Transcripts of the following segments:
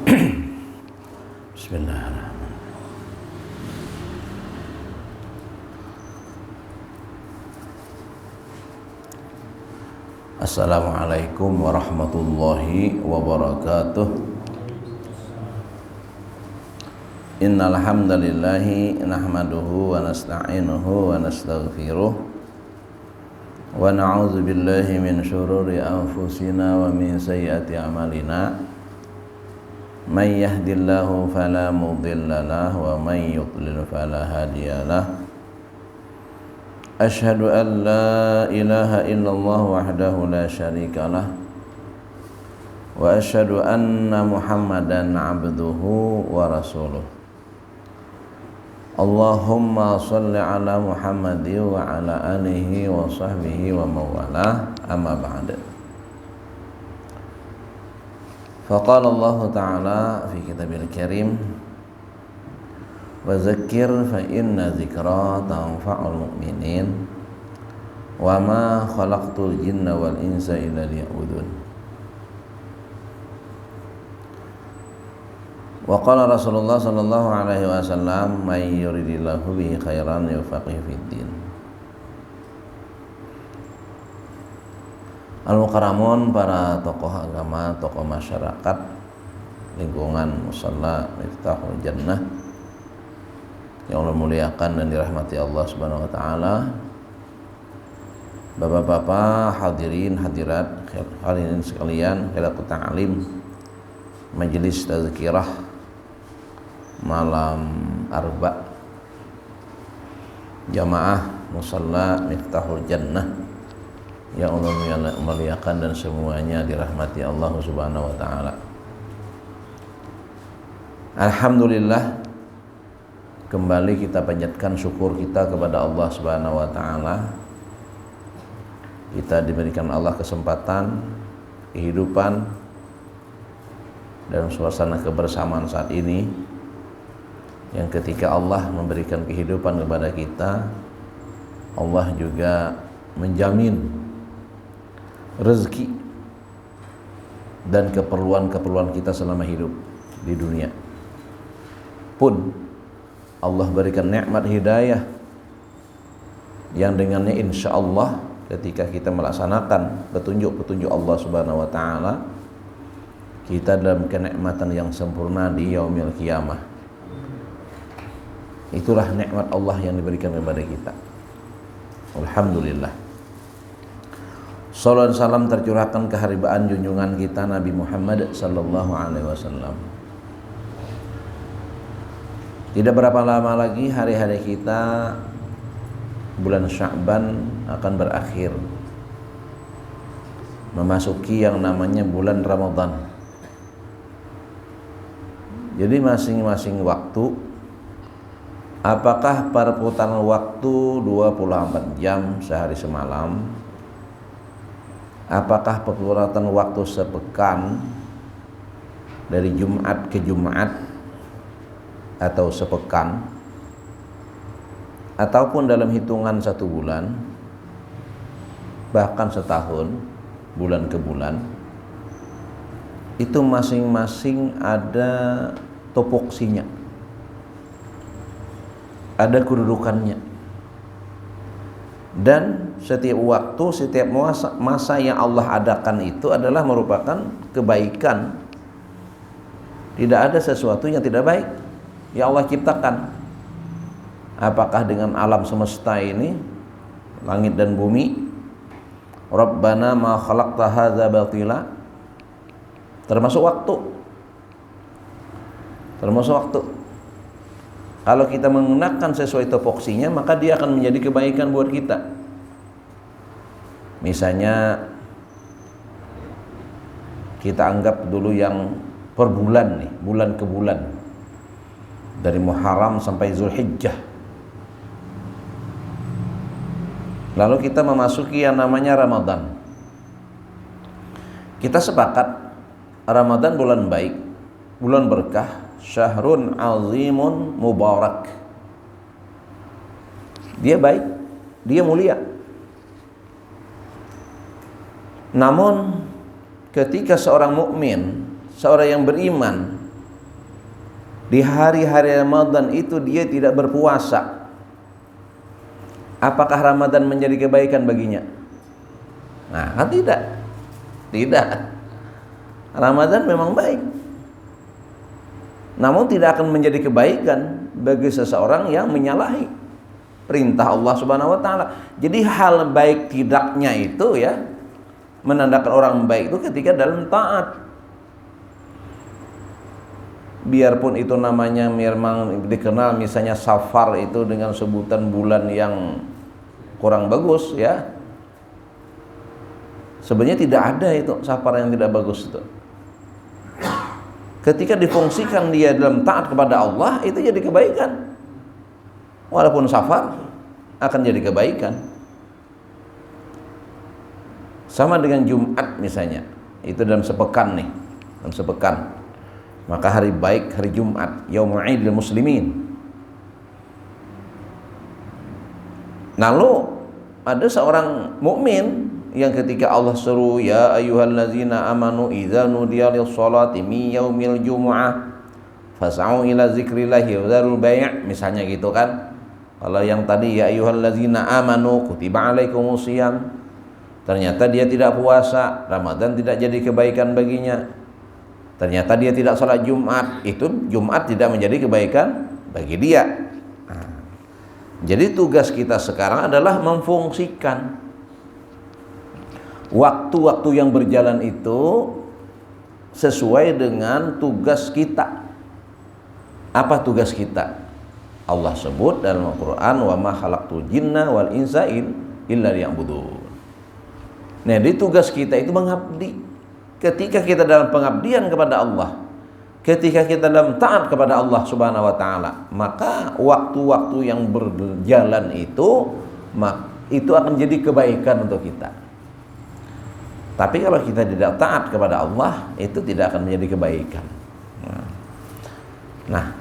Bismillahirrahmanirrahim. Assalamualaikum warahmatullahi wabarakatuh. Innal hamdalillahi nahmaduhu wa nasta'inuhu wa nastaghfiruh wa na'udzu billahi min syururi anfusina wa min sayyiati a'malina. May yahdihillahu fala mudilla lahu wa may yudlil fala hadiya lahu. Asyhadu an la ilaha illallah wahdahu la syarika lah wa asyhadu anna Muhammadan abduhu wa rasuluh. Allahumma shalli ala Muhammadin wa ala alihi wa sahbihi wa mawalah, amma ba'd. Faqala Allah Ta'ala fi kitabil karim, wa zakkir fa inna zikra tanfa'ul mu'minin wa ma khalaqtul jinna wal insa illa liya'budun. Wa qala Rasulullah sallallahu alaihi wasallam, may yuridillahu bihi khairan yufaqihu fiddin. Al-Mukarramun, para tokoh agama, tokoh masyarakat, lingkungan musalla Miftahul Jannah yang Allah muliakan dan dirahmati Allah Subhanahu wa taala. Bapak-bapak, hadirin hadirat hadirin sekalian, halaqat ta'lim, majelis tazkirah malam Arba jamaah musalla Miftahul Jannah yang Allah muliakan dan semuanya dirahmati Allah Subhanahu wa taala. Alhamdulillah, kembali kita panjatkan syukur kita kepada Allah Subhanahu wa taala. Kita diberikan Allah kesempatan, kehidupan dan suasana kebersamaan saat ini, yang ketika Allah memberikan kehidupan kepada kita, Allah juga menjamin rezeki dan keperluan-keperluan kita selama hidup di dunia. Pun Allah berikan nikmat hidayah yang dengannya insya Allah ketika kita melaksanakan petunjuk-petunjuk Allah Subhanahu wa taala, kita dalam kenikmatan yang sempurna di yaumil qiyamah. Itulah nikmat Allah yang diberikan kepada kita. Alhamdulillah. Salawat dan salam tercurahkan keharibaan junjungan kita Nabi Muhammad sallallahu alaihi wasallam. Tidak berapa lama lagi hari-hari kita bulan Sya'ban akan berakhir, memasuki yang namanya bulan Ramadan. Jadi masing-masing waktu, apakah perputaran waktu 24 jam sehari semalam, apakah perputaran waktu sepekan dari Jumat ke Jumat, atau sepekan, ataupun dalam hitungan 1 bulan, bahkan setahun, bulan ke bulan, itu masing-masing ada topoksinya, ada kedudukannya. Dan setiap waktu, setiap masa yang Allah adakan itu adalah merupakan kebaikan. Tidak ada sesuatu yang tidak baik yang Allah ciptakan. Apakah dengan alam semesta ini, langit dan bumi, Rabbana ma khalaqta hadza batila, termasuk waktu. Kalau kita menggunakan sesuai topoksinya, maka dia akan menjadi kebaikan buat kita. Misalnya kita anggap dulu yang per bulan nih, bulan ke bulan, dari Muharram sampai Zulhijjah. Lalu kita memasuki yang namanya Ramadan. Kita sepakat Ramadan bulan baik, bulan berkah, syahrun azimun mubarak. Dia baik, dia mulia. Namun ketika seorang mukmin, seorang yang beriman di hari-hari Ramadan itu dia tidak berpuasa, apakah Ramadan menjadi kebaikan baginya? Nah, kan tidak. Tidak. Ramadan memang baik, namun tidak akan menjadi kebaikan bagi seseorang yang menyalahi perintah Allah Subhanahu wa taala. Jadi hal baik tidaknya itu ya, menandakan orang baik itu ketika dalam taat. Biarpun itu namanya memang dikenal misalnya Safar itu dengan sebutan bulan yang kurang bagus ya. Sebenarnya tidak ada itu Safar yang tidak bagus itu. Ketika difungsikan dia dalam taat kepada Allah, itu jadi kebaikan. Walaupun Safar akan jadi kebaikan. Sama dengan Jumat misalnya, itu dalam sepekan nih, dalam sepekan. Maka hari baik hari Jumat, Yaumul Idil Muslimin. Lalu ada seorang mukmin yang ketika Allah seru, ya ayyuhallazina amanu idza nudiya lis-sholati min yaumil jumu'ah fas'au ila dzikrillahi wa dzarul bai', misalnya gitu kan. Kalau yang tadi ya ayyuhallazina amanu kutiba alaikumusiyam, ternyata dia tidak puasa, Ramadan tidak jadi kebaikan baginya. Ternyata dia tidak sholat Jumat, itu Jumat tidak menjadi kebaikan bagi dia. Nah, jadi tugas kita sekarang adalah memfungsikan waktu-waktu yang berjalan itu sesuai dengan tugas kita. Apa tugas kita? Allah sebut dalam Al-Quran, wa ma khalaqtul jinna wal insa illa liya'budun. Nah, jadi tugas kita itu mengabdi. Ketika kita dalam pengabdian kepada Allah, ketika kita dalam taat kepada Allah Subhanahu wa taala, maka waktu-waktu yang berjalan itu akan jadi kebaikan untuk kita. Tapi kalau kita tidak taat kepada Allah, itu tidak akan menjadi kebaikan. Nah,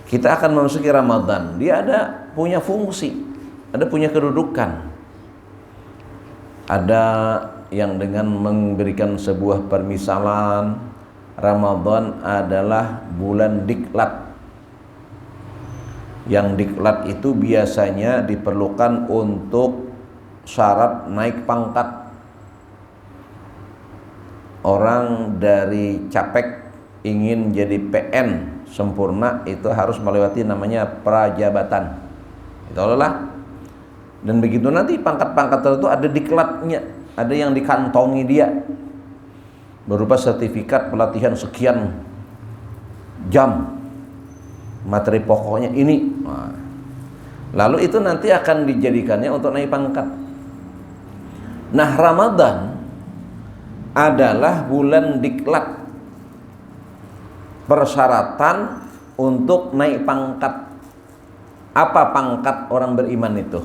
kita akan memasuki Ramadan, dia ada punya fungsi, ada punya kedudukan. Ada yang dengan memberikan sebuah permisalan, Ramadan adalah bulan diklat. Yang diklat itu biasanya diperlukan untuk syarat naik pangkat. Orang dari Capek ingin jadi PN sempurna itu harus melewati namanya prajabatan. Itulah. Dan begitu nanti pangkat-pangkat tertentu ada diklatnya. Ada yang dikantongi dia berupa sertifikat pelatihan sekian jam, materi pokoknya ini. Nah, lalu itu nanti akan dijadikannya untuk naik pangkat. Nah, Ramadan adalah bulan diklat, persyaratan untuk naik pangkat. Apa pangkat orang beriman itu?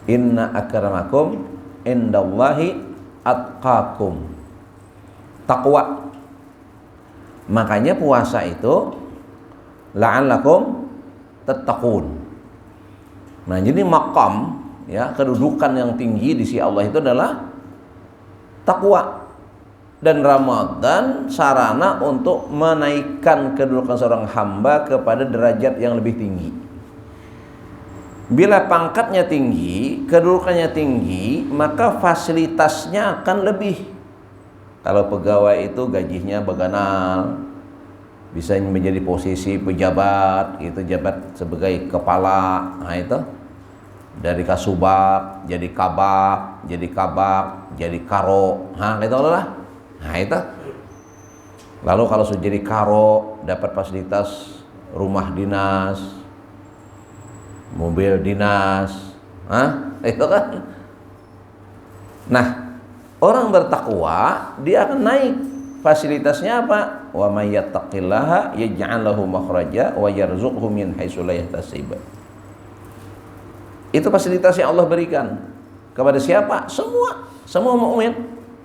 Inna akramakum indallahi atqakum, takwa. Makanya puasa itu la'allakum tattaqun. Nah, jadi maqam ya, kedudukan yang tinggi di sisi Allah itu adalah takwa. Dan Ramadan sarana untuk menaikkan kedudukan seorang hamba kepada derajat yang lebih tinggi. Bila pangkatnya tinggi, kedudukannya tinggi, maka fasilitasnya akan lebih. Kalau pegawai itu gajinya beganal, bisa menjadi posisi pejabat, itu jabat sebagai kepala. Nah, itu dari kasubag jadi kabak, jadi kabak, jadi karo. Nah, itu lah. Nah, itu. Lalu kalau sudah jadi karo, dapat fasilitas rumah dinas, mobil dinas, itu kan. Nah, orang bertakwa dia akan naik. Fasilitasnya apa? Wa may yattaqillaha yaj'al lahu makhraja wa yarzuqhu min haitsu la yahtasib. Itu fasilitas yang Allah berikan kepada siapa? Semua mukmin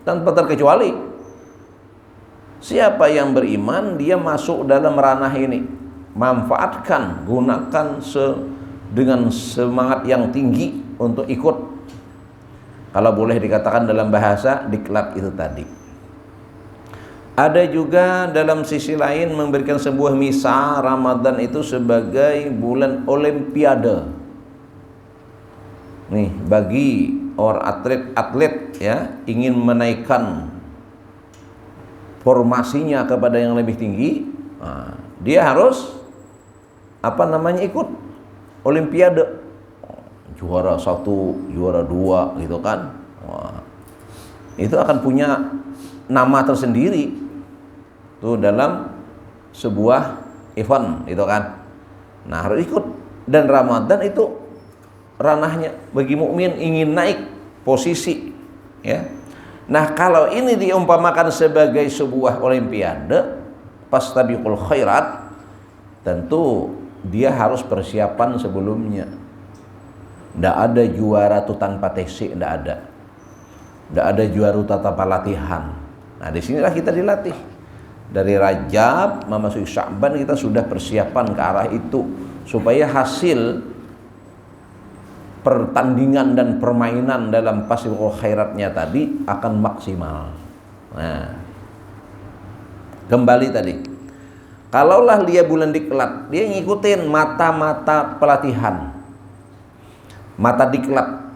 tanpa terkecuali. Siapa yang beriman dia masuk dalam ranah ini. Manfaatkan, gunakan dengan semangat yang tinggi untuk ikut. Kalau boleh dikatakan dalam bahasa diklat itu tadi. Ada juga dalam sisi lain memberikan sebuah misal Ramadan itu sebagai bulan olimpiade. Nih, bagi orang atlet ya, ingin menaikkan formasinya kepada yang lebih tinggi, nah, dia harus ikut olimpiade. Juara 1, juara 2 gitu kan. Wah, itu akan punya nama tersendiri tuh dalam sebuah event itu kan. Nah, harus ikut. Dan Ramadan itu ranahnya bagi mukmin ingin naik posisi ya. Nah, kalau ini diumpamakan sebagai sebuah olimpiade, fastabiqul khairat, tentu dia harus persiapan sebelumnya. Tidak ada juara itu tanpa tesik, tidak ada. Tidak ada juara tanpa latihan. Nah, disinilah kita dilatih. Dari Rajab memasuki Sya'ban kita sudah persiapan ke arah itu supaya hasil pertandingan dan permainan dalam fastabiqul khairatnya tadi akan maksimal. Nah, kembali tadi, kalaulah dia bulan diklat, dia ngikutin mata-mata pelatihan, mata diklat.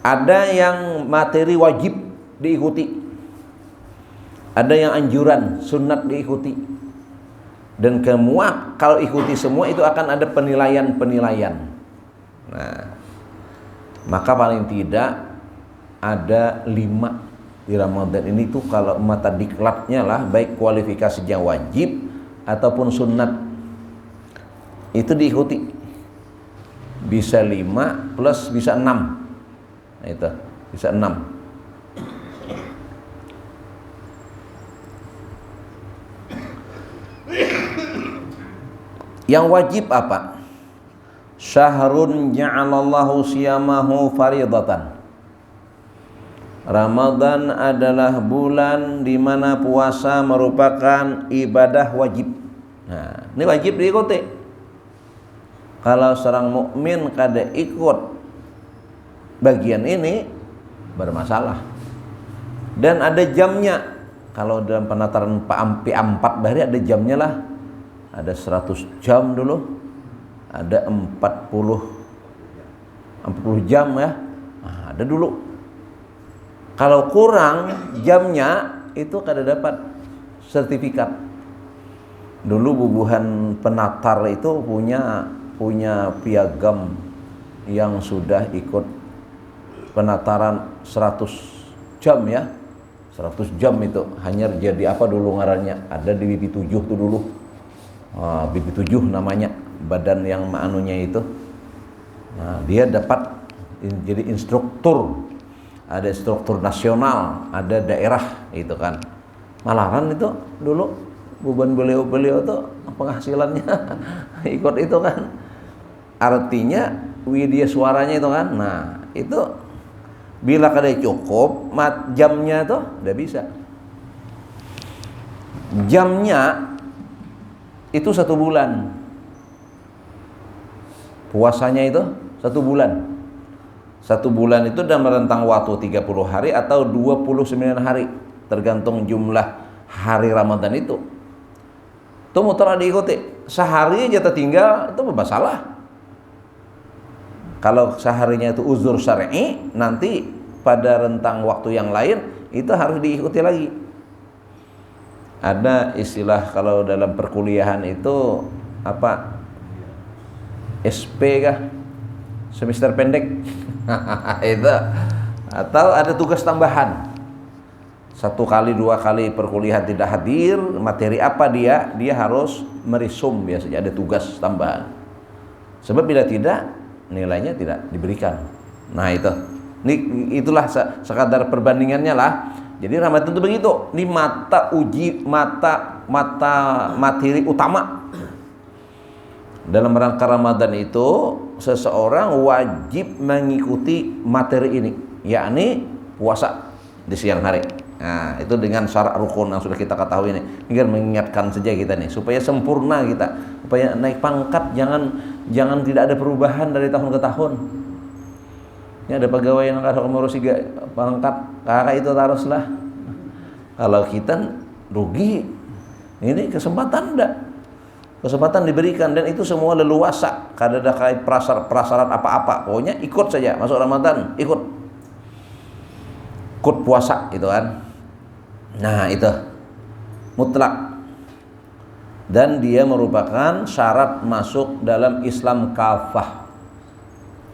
Ada yang materi wajib diikuti, ada yang anjuran sunat diikuti, dan kalau ikuti semua itu akan ada penilaian. Nah, maka paling tidak ada 5 di Ramadan ini tuh, kalau mata diklatnya lah, baik kualifikasinya wajib ataupun sunat, itu diikuti. Bisa 5 plus bisa 6. Nah, itu bisa 6. Yang wajib apa? Syahrun ja'alallahu siyamahu faridatan. Ramadan adalah bulan di mana puasa merupakan ibadah wajib. Nah, ini wajib diikuti. Kalau seorang mukmin kada ikut bagian ini, bermasalah. Dan ada jamnya. Kalau dalam penataran P4 bahari ada jamnya lah. Ada 100 jam dulu, ada 40 jam ya. Nah, ada dulu. Kalau kurang jamnya itu kada dapat sertifikat. Dulu bubuhan penatar itu punya piagam yang sudah ikut penataran 100 jam ya. 100 jam itu hanya jadi apa dulu ngarannya, ada di BP7 tuh dulu. BP7 namanya, badan yang maanunya itu. Nah, dia dapat jadi instruktur. Ada instruktur nasional, ada daerah itu kan. Malahan itu dulu beban beliau tuh penghasilannya ikut itu kan. Artinya widya suaranya itu kan. Nah, itu bila kada cukup jamnya tuh udah bisa. Jamnya itu 1 bulan. Puasanya itu 1 bulan. 1 bulan itu dalam rentang waktu 30 hari atau 29 hari, tergantung jumlah hari Ramadan itu. Itu mutlak diikuti. Sehari aja tertinggal itu bermasalah. Kalau seharinya itu uzur syar'i, nanti pada rentang waktu yang lain itu harus diikuti lagi. Ada istilah kalau dalam perkuliahan itu apa? SP kah? Semester pendek. Itu. Atau ada tugas tambahan. 1 kali 2 kali perkuliahan tidak hadir, materi apa dia harus merisum, biasanya ada tugas tambahan. Sebab bila tidak, nilainya tidak diberikan. Nah, itulah sekadar perbandingannya lah. Jadi Ramadan itu begitu. Ini mata materi utama. Dalam rangka Ramadan itu seseorang wajib mengikuti materi ini, yakni puasa di siang hari. Nah, itu dengan syarat rukun yang sudah kita ketahui ini. Ini mengingatkan saja kita nih supaya sempurna kita, supaya naik pangkat, jangan tidak ada perubahan dari tahun ke tahun. Ini ada pegawai yang ada ngurus pangkat, kakak itu haruslah. Kalau kita rugi. Ini kesempatan enggak? Kesempatan diberikan, dan itu semua leluasa. Kada ada kait prasyarat apa-apa. Pokoknya ikut saja, masuk Ramadan, ikut puasa itu kan. Nah, itu mutlak. Dan dia merupakan syarat masuk dalam Islam kafah.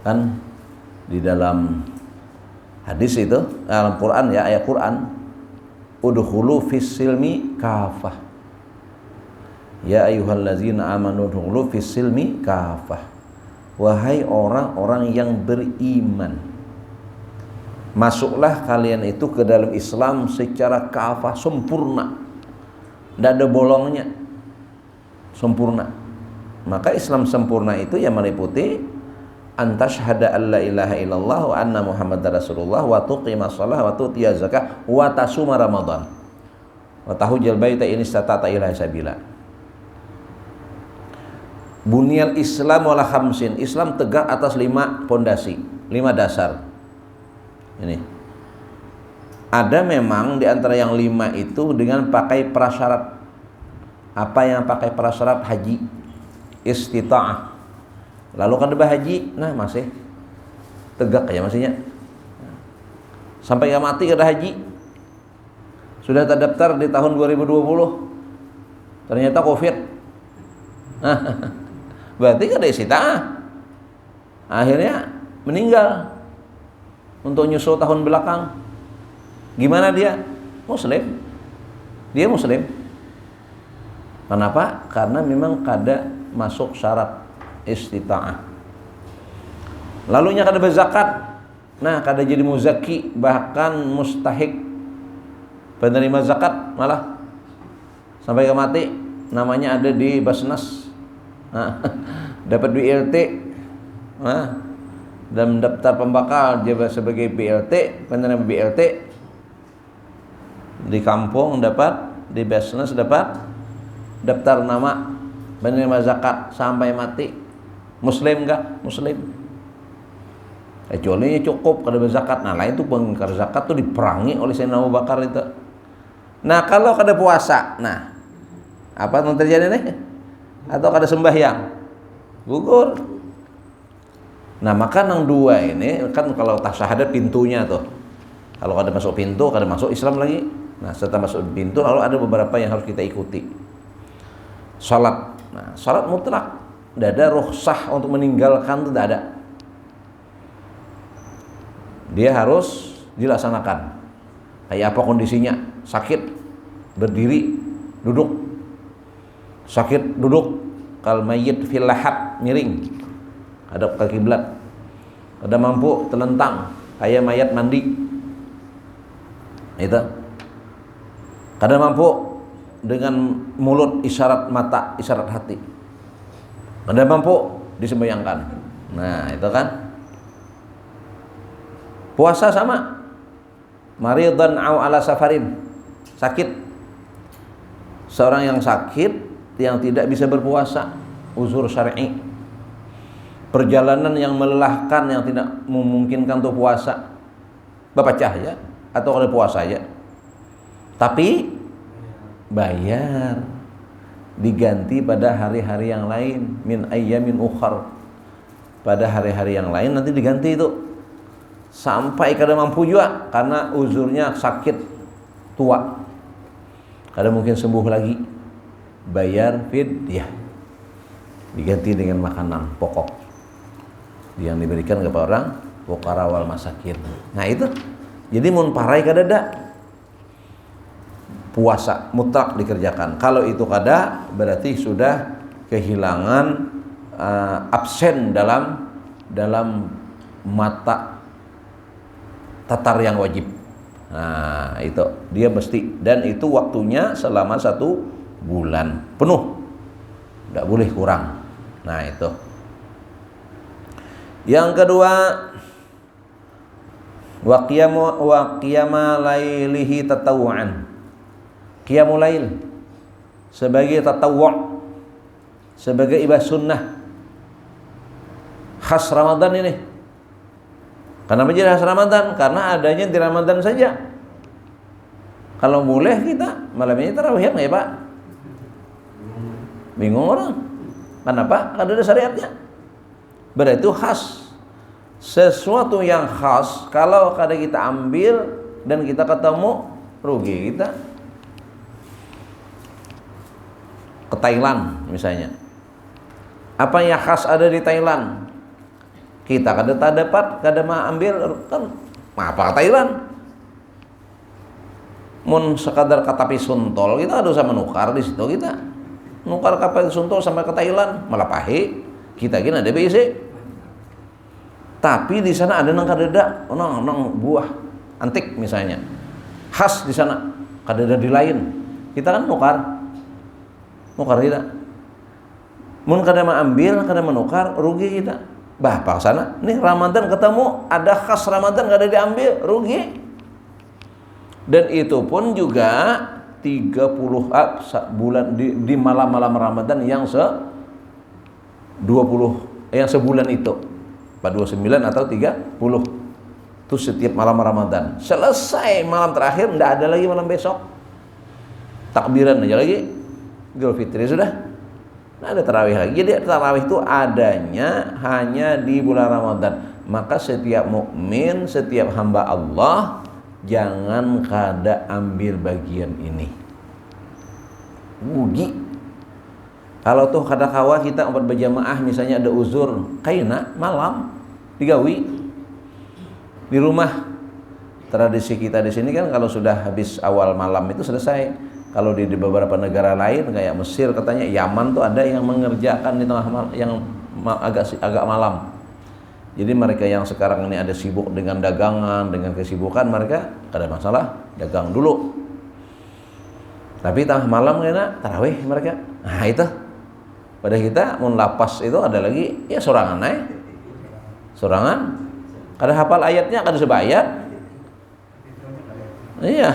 Kan di dalam hadis itu, dalam Quran ya, ayat Quran, udkhulu fis silmi kafah. Ya ayyuhallazina amanu udkhulu fis silmi kafah. Wahai orang-orang yang beriman, masuklah kalian itu ke dalam Islam secara kafah, sempurna. Tidak ada bolongnya, sempurna. Maka Islam sempurna itu yang meliputi antashhada alla ilaha illallah wa anna muhammadar rasulullah wa tuqimas shalah wa tu'tiyaz zakah wa tasuma ramadan wa tahujjal baita in istata'ta ilaihi sabila. Bunyal Islam wala khamsin. Islam tegak atas 5 pondasi, 5 dasar. Ini ada memang di antara yang 5 itu dengan pakai prasyarat. Apa yang pakai prasyarat? Haji, istita'ah. Lalu kan ada haji, nah masih tegak ya masihnya. Sampai ya mati ada haji. Sudah terdaftar di tahun 2020. Ternyata Covid. Berarti kan ada istita'ah. Akhirnya meninggal untuk nyusul tahun belakang. Gimana dia? Muslim. Dia muslim. Kenapa? Karena memang kada masuk syarat istita'ah. Lalunya kada berzakat. Nah, kada jadi muzaki, bahkan mustahik penerima zakat malah sampai ke mati namanya ada di Basnas. Nah, dapat BLT. Nah, dan daftar pembakal dia sebagai BLT, penerima BLT. Di kampung dapat, di Basnas dapat daftar nama penerima zakat sampai mati. Muslim enggak? Muslim. Kecuali cukup kada berzakat. Nah, lain itu pengingkar zakat tuh diperangi oleh Sayyidina Abu Bakar itu. Nah, kalau kada puasa, nah apa yang terjadi nih? Atau kada sembahyang, gugur. Nah, maka nang 2 ini kan kalau tasyahadat pintunya tuh. Kalau kada masuk pintu, kada masuk Islam lagi. Nah, setelah masuk pintu lalu ada beberapa yang harus kita ikuti. Salat. Nah, salat mutlak. Tidak ada rukhsah untuk meninggalkan, tidak ada. Dia harus dilaksanakan. Kayak apa kondisinya? Sakit, berdiri, duduk. Sakit, duduk. Kal mayyit fil lahad, miring. Hadap ke kiblat. Kada mampu, telentang. Kayak mayat mandi. Itu. Kada mampu dengan mulut, isyarat mata, isyarat hati. Kada mampu disembahyangkan. Nah, itu kan. Puasa sama. Maridan au ala safarin. Sakit. Seorang yang sakit yang tidak bisa berpuasa, uzur syar'i. Perjalanan yang melelahkan yang tidak memungkinkan untuk puasa. Bapacah ya atau kada puasa ya. Tapi bayar, diganti pada hari-hari yang lain, min ayyamin ukhar. Pada hari-hari yang lain nanti diganti itu. Sampai kada mampu juga karena uzurnya sakit tua. Kada mungkin sembuh lagi. Bayar fidyah. Diganti dengan makanan pokok yang diberikan kepada orang fuqara wal masakin. Nah, itu. Jadi mun parai kada ada. Puasa mutlak dikerjakan. Kalau itu kada, berarti sudah kehilangan absen dalam mata tatar yang wajib. Nah, itu dia mesti, dan itu waktunya selama 1 bulan penuh, tidak boleh kurang. Nah, itu. Yang kedua, wa qiyama lailihi tatawu'an. Qiyamul lail sebagai tatawwu', sebagai ibadah sunnah khas Ramadan ini. Kenapa jadi khas Ramadan? Karena adanya di Ramadan saja. Kalau boleh kita malam ini tarawih nggak ya Pak? Bingung orang. Kenapa? Karena ada syariatnya. Berarti itu khas. Sesuatu yang khas kalau kadang kita ambil dan kita ketemu, rugi kita. Ke Thailand misalnya. Apa yang khas ada di Thailand? Kita kada tak dapat, kada mau ambil kan apa ke Thailand? Mun sekadar katapi suntol kita ada usah menukar di situ, kita nukar kapal suntol sampai ke Thailand malah pahe kita gini ada BC. Tapi di sana ada nang kadeda nang buah antik misalnya khas di sana, kadeda di lain kita kan nukar kita. Mun kada mau ambil, kada menukar, rugi kita. Bah pak sana nih Ramadan ketemu ada khas Ramadan kada diambil, rugi. Dan itu pun juga 30 bulan di malam-malam Ramadan yang 20 yang sebulan itu 29 atau 30 itu setiap malam Ramadan. Selesai malam terakhir tidak ada lagi malam besok, takbiran aja lagi, Idul Fitri sudah tidak ada tarawih lagi. Jadi tarawih itu adanya hanya di bulan Ramadan. Maka setiap mukmin, setiap hamba Allah jangan kada ambil bagian ini, rugi. Kalau tuh kada kawa kita empat berjamaah misalnya ada uzur kaina malam digawi di rumah. Tradisi kita di sini kan kalau sudah habis awal malam itu selesai. Kalau di beberapa negara lain kayak Mesir katanya, Yaman tuh ada yang mengerjakan di tengah malam, yang agak malam. Jadi mereka yang sekarang ini ada sibuk dengan dagangan, dengan kesibukan, mereka ada masalah dagang dulu. Tapi tengah malam kena tarawih mereka. Nah itu. Pada kita mun lapas itu ada lagi ya sorangan naik. Sorangan. Kada hafal ayatnya, kada sebayat. Iya.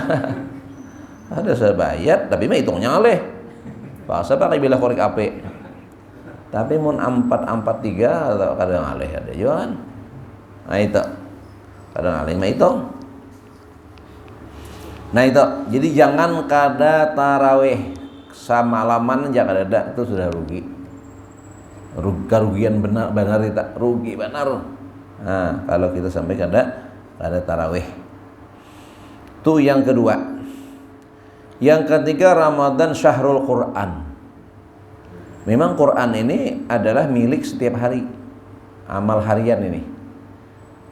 Ada sebayat tapi mah hitungnya ngaleh. Bahasa pakai bila korek ape. Tapi mun 443 atau kadang ngalih ada juga kan. Nah itu kadang ngalih mah itu. Nah itu jadi jangan kada tarawih samalaman jangan ada, itu sudah rugi. Kerugian benar kita, rugi benar. Nah kalau kita sampai kada tarawih. Itu yang kedua. Yang ketiga, Ramadan Syahrul Quran. Memang Quran ini adalah milik setiap hari, amal harian ini.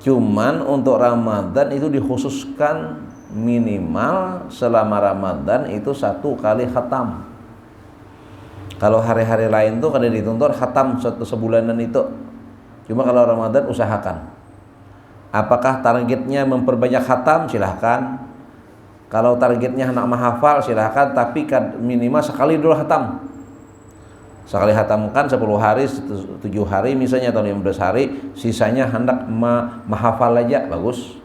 Cuman untuk Ramadan itu dikhususkan minimal selama Ramadan itu 1 kali khatam. Kalau hari-hari lain tuh kada dituntut khatam sebulanan itu. Cuma kalau Ramadan usahakan. Apakah targetnya memperbanyak khatam? Silahkan. Kalau targetnya nak menghafal silahkan, tapi minimal sekali dulu khatam. Sekali khatamkan 10 hari, 7 hari misalnya atau 15 hari, sisanya hendak menghafal aja, bagus.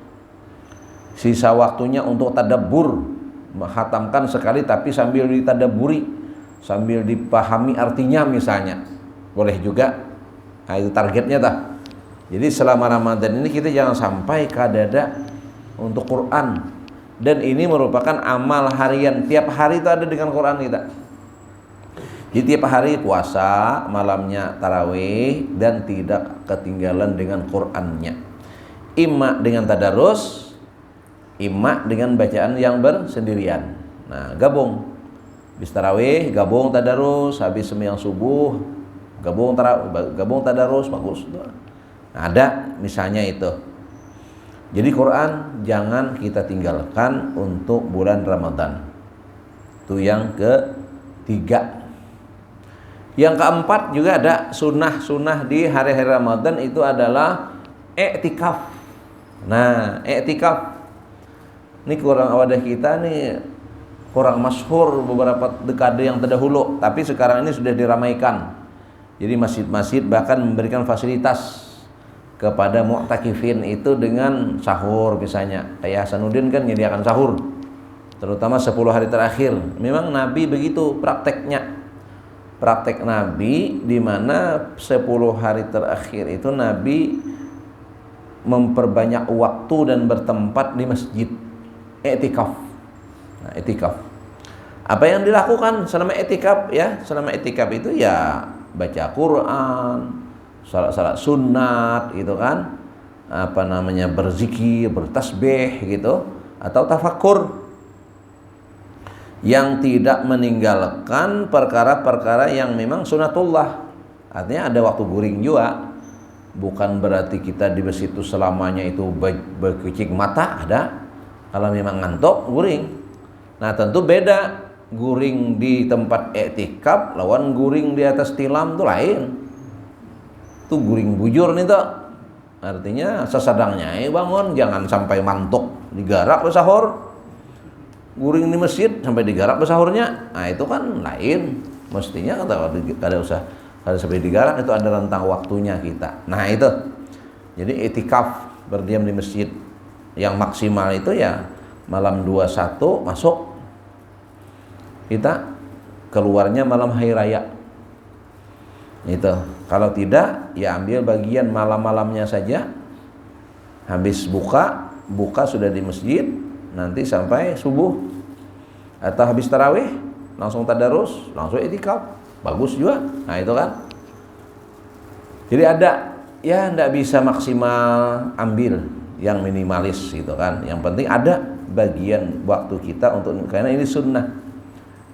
Sisa waktunya untuk tadabbur, menghatamkan sekali tapi sambil ditadabburi, sambil dipahami artinya misalnya. Boleh juga. Nah, itu targetnya dah. Jadi selama Ramadan ini kita jangan sampai kadada untuk Quran. Dan ini merupakan amal harian. Tiap hari itu ada dengan Quran kita. Jadi tiap hari puasa, malamnya tarawih, dan tidak ketinggalan dengan Qur'annya. Imma dengan tadarus, imma dengan bacaan yang bersendirian. Nah, gabung. Habis tarawih, gabung tadarus, habis sembahyang subuh, gabung tadarus, bagus. Nah, ada misalnya itu. Jadi Quran jangan kita tinggalkan untuk bulan Ramadan. Itu yang ketiga. Yang keempat juga ada sunnah-sunnah di hari-hari Ramadan, itu adalah i'tikaf. Nah, i'tikaf ini kurang wadah kita nih, kurang masyhur beberapa dekade yang terdahulu, tapi sekarang ini sudah diramaikan. Jadi masjid-masjid bahkan memberikan fasilitas kepada mu'takifin itu dengan sahur misalnya. Kayak Hasanuddin kan menyediakan sahur, terutama 10 hari terakhir. Memang Nabi begitu prakteknya. Praktek Nabi di mana 10 hari terakhir itu Nabi memperbanyak waktu dan bertempat di masjid, i'tikaf. Nah, etikaf. Apa yang dilakukan selama etikaf ya? Selama etikaf itu ya baca Quran, salat-salat sunat gitu kan. Apa namanya, berzikir, bertasbih gitu, atau tafakur, yang tidak meninggalkan perkara-perkara yang memang sunatullah. Artinya ada waktu guring juga. Bukan berarti kita di situ selamanya itu berkicik mata, ada. Kalau memang ngantuk, guring. Nah, tentu beda guring di tempat iktikaf lawan guring di atas tilam itu lain. Itu guring bujur nih tuh. Artinya sesadangnya bangun, jangan sampai mantuk digarak bersahur. Guring di masjid sampai digarak bersahurnya. Nah, itu kan lain. Mestinya kada usah kalau sampai digarap, itu ada rentang waktunya kita. Nah, itu. Jadi itikaf, berdiam di masjid, yang maksimal itu ya malam 21 masuk. Kita keluarnya malam hari raya. Itu. Kalau tidak, ya ambil bagian malam-malamnya saja. Habis buka sudah di masjid, nanti sampai subuh. Atau habis tarawih, langsung tadarus, langsung itikaf. Bagus juga. Nah, itu kan. Jadi ada, ya ndak bisa maksimal ambil yang minimalis gitu kan. Yang penting ada bagian waktu kita untuk, karena ini sunnah.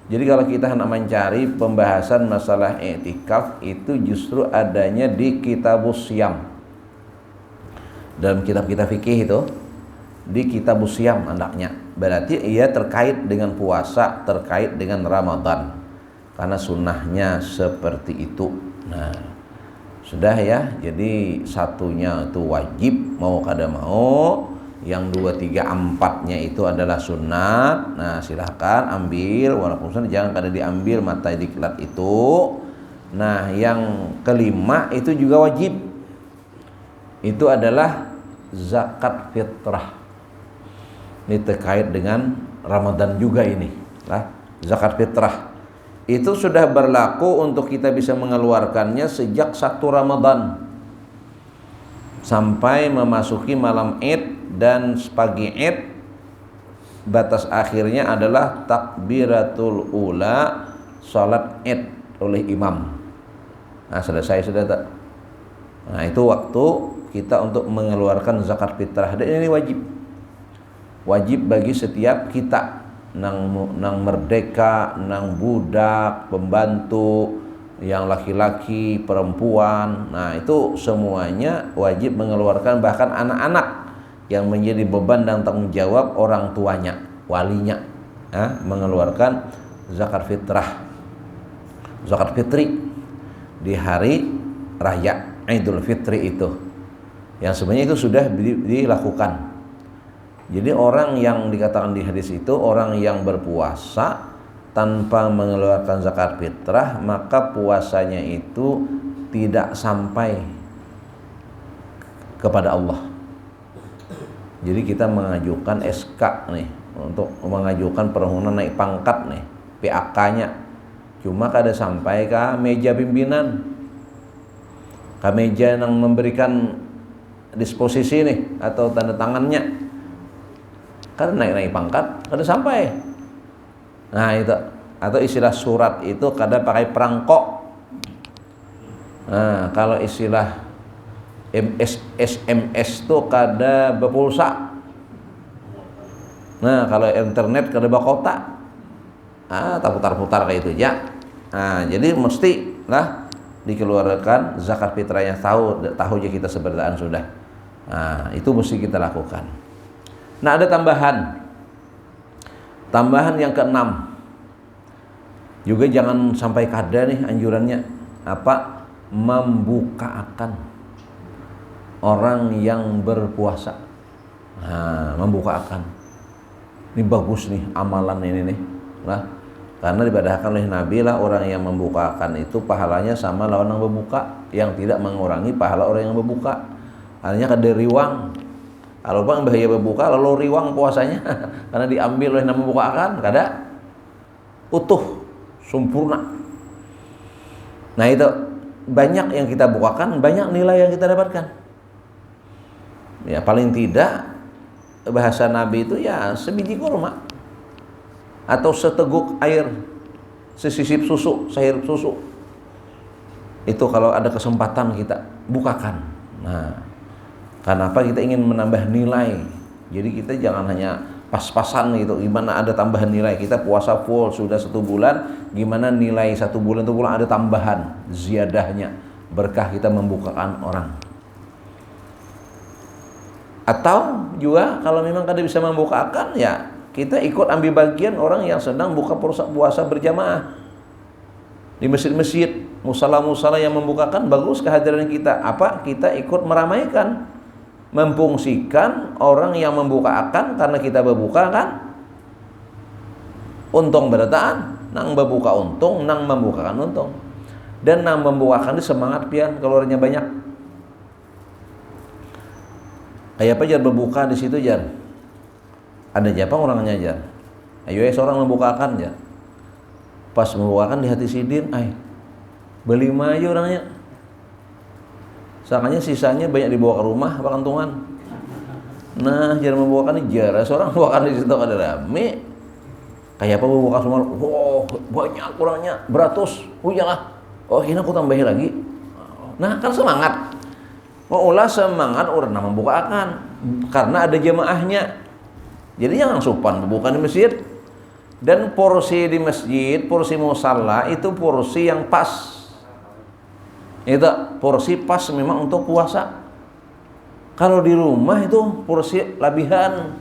Jadi kalau kita hendak mencari pembahasan masalah i'tikaf, itu justru adanya di Kitabus Syam. Dalam kitab-kitab fikih itu, di Kitabus Syam andaknya. Berarti ia terkait dengan puasa, terkait dengan Ramadan. Karena sunnahnya seperti itu. Nah, sudah ya. Jadi satunya itu wajib mau kada mau, yang 2, 3, 4-nya itu adalah sunat. Nah, silahkan ambil, walaupun sunat jangan kada diambil mata diklat itu. Nah, yang kelima itu juga wajib. Itu adalah zakat fitrah. Ini terkait dengan Ramadan juga ini. Lah, zakat fitrah itu sudah berlaku untuk kita bisa mengeluarkannya sejak 1 Ramadan sampai memasuki malam Id, dan pagi Id batas akhirnya adalah takbiratul ula, salat Id oleh imam. Nah, selesai sudah tak? Nah, itu waktu kita untuk mengeluarkan zakat fitrah, dan ini wajib bagi setiap kita. Nang merdeka, nang budak, pembantu, yang laki-laki, perempuan. Nah, itu semuanya wajib mengeluarkan, bahkan anak-anak yang menjadi beban dan tanggung jawab orang tuanya, walinya, mengeluarkan zakat fitrah, zakat fitri di hari raya Idul Fitri itu, yang sebenarnya itu sudah dilakukan. Jadi orang yang dikatakan di hadis itu, orang yang berpuasa tanpa mengeluarkan zakat fitrah, maka puasanya itu tidak sampai kepada Allah. Jadi kita mengajukan SK nih, untuk mengajukan permohonan naik pangkat nih, PAK-nya. Cuma kada sampai ke meja pimpinan, ke meja yang memberikan disposisi nih, atau tanda tangannya. Karena naik pangkat kada sampai. Nah, itu, atau istilah surat itu kada pakai perangkok. Nah, kalau istilah SMS itu kada berpulsa. Nah, kalau internet kada berkotak. Tak putar-putar kayak itu ya. Nah, jadi mesti lah dikeluarkan zakat fitrahnya, tahu aja kita seberdaan sudah. Nah, itu mesti kita lakukan. Nah, ada tambahan yang keenam, juga jangan sampai kada nih anjurannya, apa, membukakan orang yang berpuasa. Nah, membukakan ini bagus nih amalan ini nih lah, karena dibadahkan oleh Nabi lah, orang yang membukakan itu pahalanya sama lawan yang berbuka, yang tidak mengurangi pahala orang yang berbuka. Artinya kada riwang. Kalau bang bahaya berbuka lalu riwang puasanya karena diambil oleh nama bukaan, kada utuh sempurna. Nah, itu banyak yang kita bukakan, banyak nilai yang kita dapatkan. Ya, paling tidak bahasa Nabi itu ya sebiji kurma. atau seteguk air, sesisip susu, sehirup susu. Itu kalau ada kesempatan kita bukakan. Nah, kenapa kita ingin menambah nilai? Jadi kita jangan hanya pas-pasan gitu. Gimana ada tambahan nilai? Kita puasa full sudah 1 bulan, gimana nilai 1 bulan itu pulang ada tambahan, ziyadahnya, berkah kita membukakan orang. Atau juga kalau memang kada bisa membukakan, ya kita ikut ambil bagian orang yang sedang buka puasa berjamaah di masjid-masjid, musala-musala yang membukakan, bagus kehadiran kita. Apa? Kita ikut meramaikan, memfungsikan orang yang membukakan, karena kita berbuka kan untung berataan, nang berbuka untung, nang membukakan untung. Dan nang membukakan itu semangat pian keluarnya banyak. Kayak apa jar berbuka di situ jar? Ada siapa orangnya jar? Ayo seorang membukakan jar. Pas membukakan di hati sidin, beli aja orangnya. Sakanya sisanya banyak dibawa ke rumah apa kantungan. Nah, jar membukakan ini jar, seorang membukakan di situ ada rame. Kayak apa membuka semua? Wow, banyak orangnya, beratus. Oh iyalah. Oh, ini aku tambahin lagi. Nah, kan semangat. Mau ulah semangat orang membukakan karena ada jamaahnya. Jadi jangan sopan bukan di masjid. Dan porsi di masjid, porsi musalla itu porsi yang pas. Itu porsi pas memang untuk puasa. Kalau di rumah itu porsi labihan,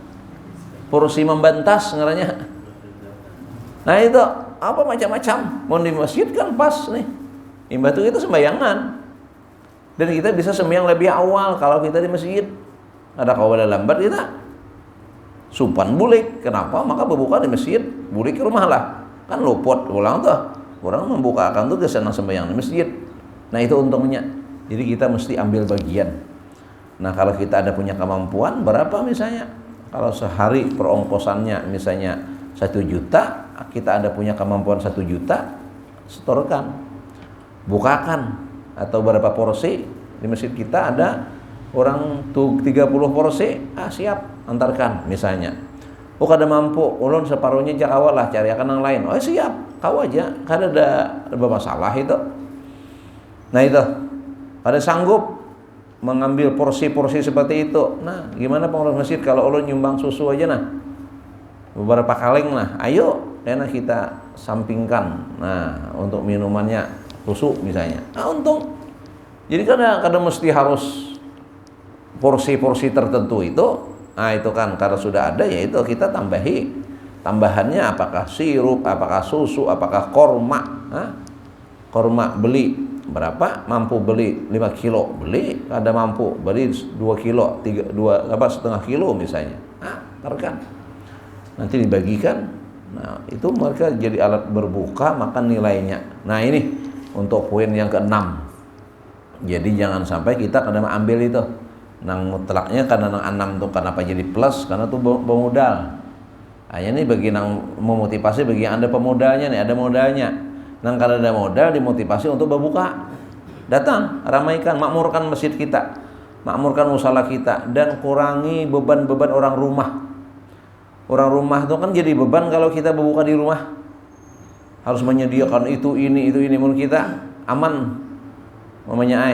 porsi membantas ngaranya. Nah itu apa macam-macam. Mau di masjid kan pas nih. Imbah itu sembayangan. Dan kita bisa sembahyang lebih awal kalau kita di masjid. Ada kawala lambat kita supan bulik. Kenapa? Maka berbuka di masjid, bulik ke rumah lah. Kan luput ulang tuh. Orang membukakan tuh kesenang sembahyang di masjid. Nah itu untungnya. Jadi kita mesti ambil bagian. Nah kalau kita ada punya kemampuan berapa misalnya? Kalau sehari perongkosannya misalnya 1 juta, kita ada punya kemampuan 1 juta, setorkan, bukakan. Atau berapa porsi di masjid kita ada orang tuh 30 porsi, siap antarkan misalnya. Oh kada mampu, ulun separuhnya jak awal lah cari akan yang lain. Oh siap, kau aja, kada ada masalah itu. Nah itu, pada sanggup mengambil porsi-porsi seperti itu. Nah gimana pengurus masjid kalau ulun nyumbang susu aja nah, beberapa kaleng nah, ayo enak kita sampingkan. Nah untuk minumannya susu misalnya, untung. Jadi kadang mesti harus porsi-porsi tertentu itu. Nah itu kan karena sudah ada, ya itu kita tambahi. Tambahannya apakah sirup, apakah susu, apakah korma. Korma beli berapa? Mampu beli 5 kilo beli, ada mampu beli 2 kilo, 2,5 kilo misalnya. Tarkan. Nanti dibagikan. Nah itu mereka jadi alat berbuka, makan nilainya. Nah ini untuk poin yang ke-6. Jadi jangan sampai kita kadang ambil itu nang mutlaknya, karena nang 6 tuh kenapa jadi plus, karena tuh pemodal. Hanya nih bagi nang memotivasi, bagi yang ada pemodalnya nih, ada modalnya. Nang kalau ada modal dimotivasi untuk berbuka. Datang, ramaikan, makmurkan masjid kita, makmurkan musala kita, dan kurangi beban-beban orang rumah. Orang rumah itu kan jadi beban kalau kita berbuka di rumah. Harus menyediakan itu ini menurut kita aman. Mamanya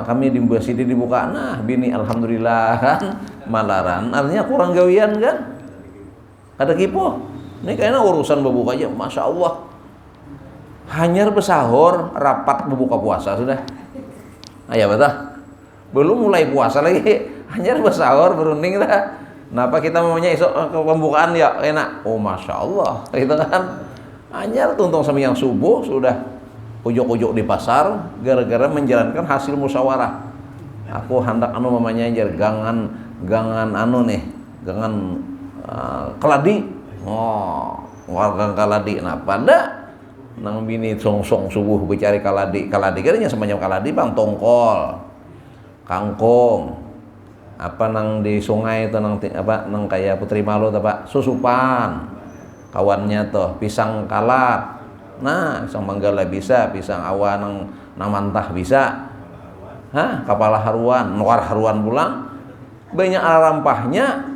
kami di masjid dibuka, nah bini alhamdulillah kan malaran, artinya kurang gawian kan, ada kipo. Ini kayaknya urusan berbuka aja, masya Allah. Hanyar besahur rapat berbuka puasa sudah. Ayah betul. Belum mulai puasa lagi, hanyar besahur berunding dah. Kenapa kita mamanya esok ke pembukaan ya enak? Oh masya Allah, itu kan. Hanya tuntung sama yang subuh sudah ujuk-ujuk di pasar gara-gara menjalankan hasil musyawarah. Aku hendak mamanya aja gangan keladi. Oh, warga keladi. Nah, pada nang bini song-song subuh bicari kaladi katanya semacam kaladi bang, tongkol, kangkung. Apa nang di sungai itu nang kayak Putri Malu apa susupan. Kawannya tuh pisang kalat, nah pisang manggala bisa, pisang awan nang mantah bisa, kepala haruan, nuar haruan pulang, banyak rampahnya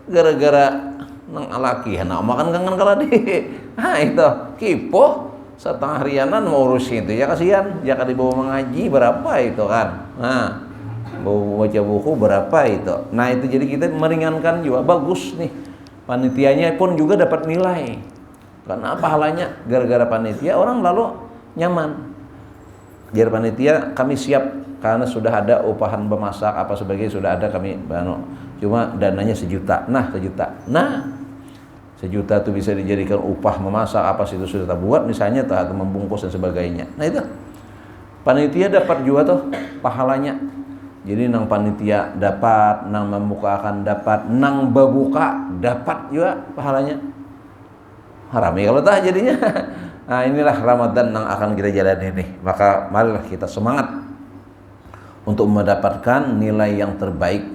gara-gara nang alaki nah makan kangen kala di itu kipo setengah harianan mau urusin itu ya kasihan ya kan dibawa mengaji berapa itu kan bawa baca buku berapa itu nah itu jadi kita meringankan juga bagus nih panitianya pun juga dapat nilai karena pahalanya gara-gara panitia orang lalu nyaman biar panitia kami siap karena sudah ada upahan memasak apa sebagainya sudah ada kami cuma dananya 1 juta nah 1 juta tuh bisa dijadikan upah memasak apa sih itu sudah kita buat misalnya atau membungkus dan sebagainya nah itu panitia dapat juga tuh pahalanya jadi nang panitia dapat nang membukakan dapat nang berbuka dapat juga pahalanya haram ya kalau tah jadinya nah inilah Ramadan yang akan kita jalani nih maka marilah kita semangat untuk mendapatkan nilai yang terbaik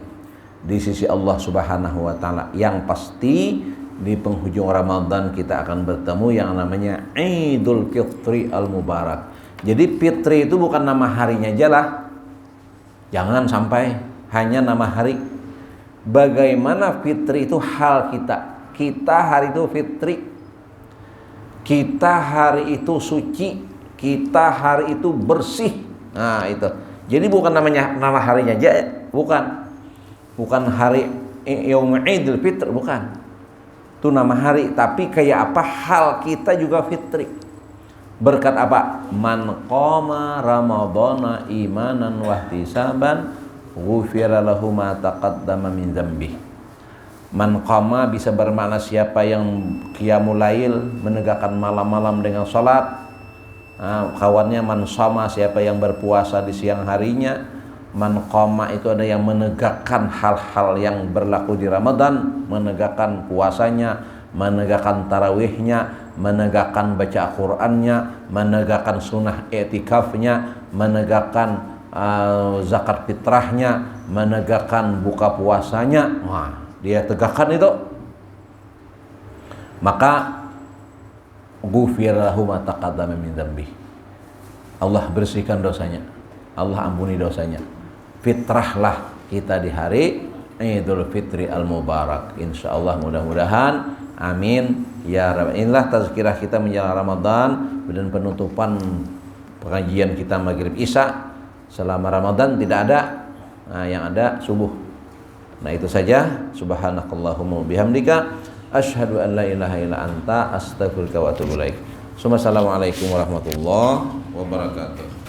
di sisi Allah Subhanahu wa taala yang pasti di penghujung Ramadan kita akan bertemu yang namanya Idul Fitri Al-Mubarak. Jadi fitri itu bukan nama harinya aja lah. Jangan sampai hanya nama hari. Bagaimana fitri itu hal kita. Kita hari itu fitri. Kita hari itu suci. Kita hari itu bersih. Nah itu. Jadi bukan namanya nama harinya aja, bukan. Bukan hari Yaum Idul Fitr, bukan. Itu nama hari, tapi kayak apa hal kita juga fitri. Berkat apa? Man qama ramadhana imanan wa ihtisaban ghufira lahu ma taqaddama min dzambi. Man qama bisa bermakna siapa yang qiyamul lail menegakkan malam-malam dengan salat. Kawannya man shoma siapa yang berpuasa di siang harinya. Man qama itu ada yang menegakkan hal-hal yang berlaku di Ramadan, menegakkan puasanya, menegakkan tarawihnya, menegakkan baca Qur'annya, menegakkan sunnah i'tikafnya, menegakkan zakat fitrahnya, menegakkan buka puasanya. Wah, dia tegakkan itu. Maka ghufira lahu ma taqaddama min dzambi. Allah bersihkan dosanya. Allah ampuni dosanya. Fitrahlah kita di hari Idul Fitri Al-Mubarak. Insyaallah mudah-mudahan amin ya rabbal. Inilah tazkirah kita menjelang Ramadan dan penutupan pengajian kita maghrib isya. Selama Ramadan tidak ada yang ada subuh. Nah itu saja. Subhanakallahumma bihamdika asyhadu an la ilaha illa anta astaghfiruka wa atubu ilaik. Assalamualaikum warahmatullahi wabarakatuh.